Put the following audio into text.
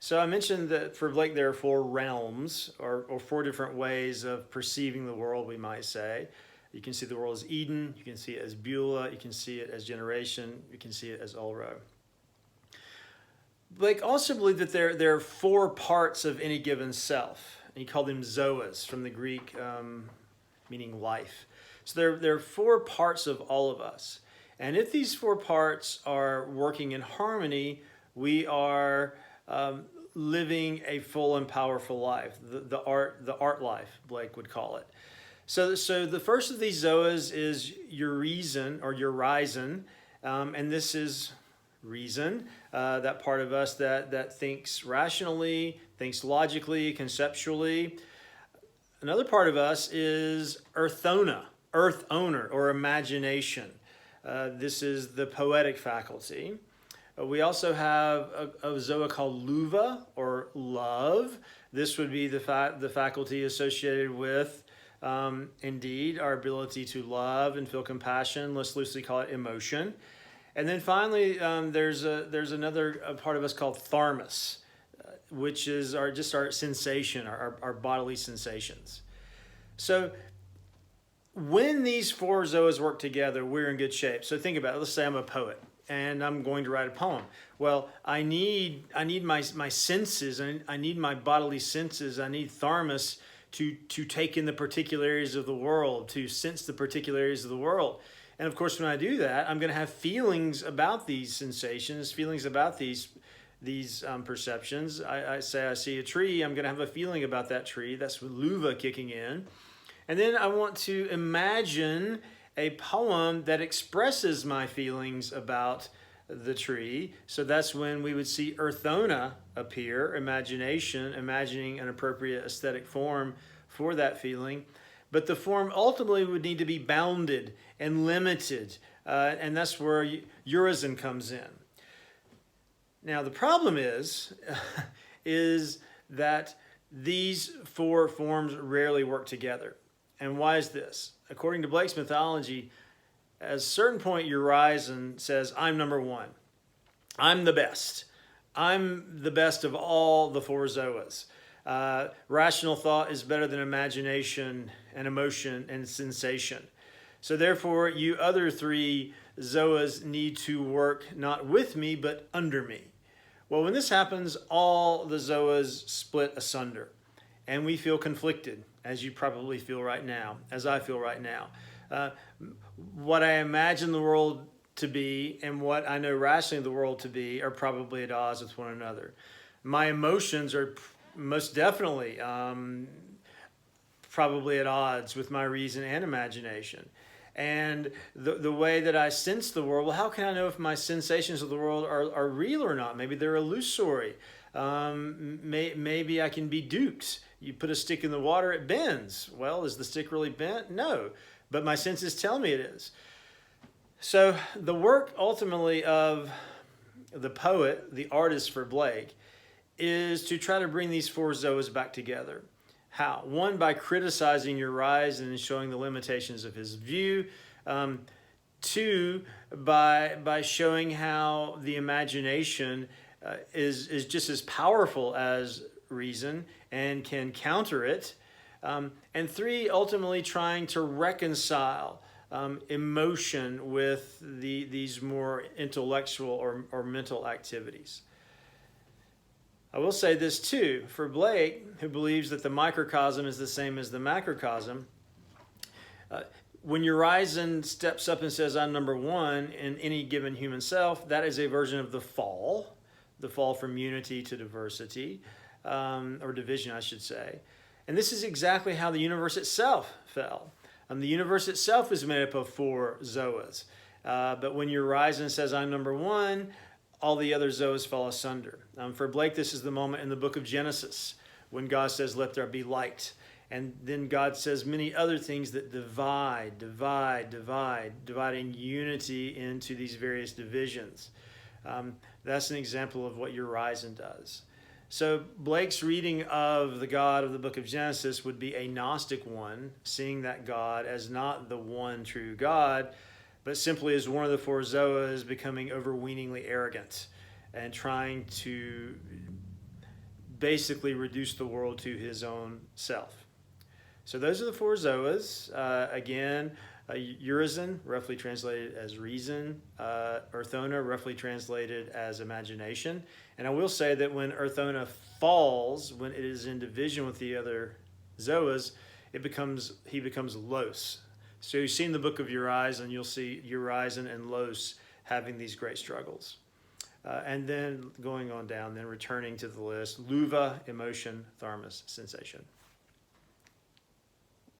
So I mentioned that for Blake there are four realms, or four different ways of perceiving the world, we might say. You can see the world as Eden, you can see it as Beulah, you can see it as generation, you can see it as Ulro. Blake also believed that there are four parts of any given self. And he called them Zoas, from the Greek meaning life. So there are four parts of all of us. And if these four parts are working in harmony, we are living a full and powerful life, the art life, Blake would call it. So the first of these Zoas is your reason, or your horizon, and this is reason, that part of us that thinks rationally, thinks logically, conceptually. Another part of us is earth owner, or imagination. This is the poetic faculty. We also have a Zoa called Luva, or love. This would be the faculty associated with, indeed, our ability to love and feel compassion. Let's loosely call it emotion. And then finally, there's another part of us called tharmas, which is our sensation, our bodily sensations. So when these four Zoas work together, we're in good shape. So think about it. Let's say I'm a poet and I'm going to write a poem. Well, I need my senses, and I need my bodily senses. I need tharmas to take in the particularities of the world, to sense the particularities of the world. And of course, when I do that, I'm going to have feelings about these sensations, feelings about these perceptions. I say I see a tree, I'm going to have a feeling about that tree. That's Luva kicking in. And then I want to imagine a poem that expresses my feelings about the tree. So that's when we would see Earthona appear, imagination, imagining an appropriate aesthetic form for that feeling. But the form ultimately would need to be bounded and limited, and that's where Urizen comes in. Now the problem is that these four forms rarely work together. And why is this? According to Blake's mythology, at a certain point, Urizen says, I'm number one. I'm the best. I'm the best of all the four Zoas. Rational thought is better than imagination and emotion and sensation. So therefore, you other three Zoas need to work not with me, but under me. Well, when this happens, all the Zoas split asunder, and we feel conflicted, as you probably feel right now, as I feel right now. What I imagine the world to be and what I know rationally the world to be are probably at odds with one another. My emotions are most definitely probably at odds with my reason and imagination. And the way that I sense the world, well, how can I know if my sensations of the world are real or not? Maybe they're illusory. Maybe I can be duped. You put a stick in the water, it bends. Well, is the stick really bent? No, but my senses tell me it is. So the work ultimately of the poet, the artist for Blake, is to try to bring these four Zoas back together. How? One, by criticizing Urizen and showing the limitations of his view. Two, by showing how the imagination is just as powerful as reason and can counter it. And three, ultimately trying to reconcile emotion with these more intellectual or mental activities. I will say this too, for Blake, who believes that the microcosm is the same as the macrocosm, when Urizen steps up and says, I'm number one in any given human self, that is a version of the fall from unity to diversity, or division, I should say. And this is exactly how the universe itself fell. The universe itself is made up of four Zoas. But when Urizen says, I'm number one, all the other Zoas fall asunder. For Blake, this is the moment in the book of Genesis when God says, let there be light. And then God says many other things that dividing unity into these various divisions. That's an example of what Urizen does. So Blake's reading of the God of the book of Genesis would be a Gnostic one, seeing that God as not the one true God, but simply as one of the four Zoas becoming overweeningly arrogant and trying to basically reduced the world to his own self. So those are the four Zoas. Again, Urizen, roughly translated as reason, Urthona, roughly translated as imagination. And I will say that when Urthona falls, when it is in division with the other Zoas, he becomes Los. So you've seen the book of Urizen, you'll see Urizen and Los having these great struggles. And then going on down, then returning to the list, Luva, emotion, Tharmas, sensation.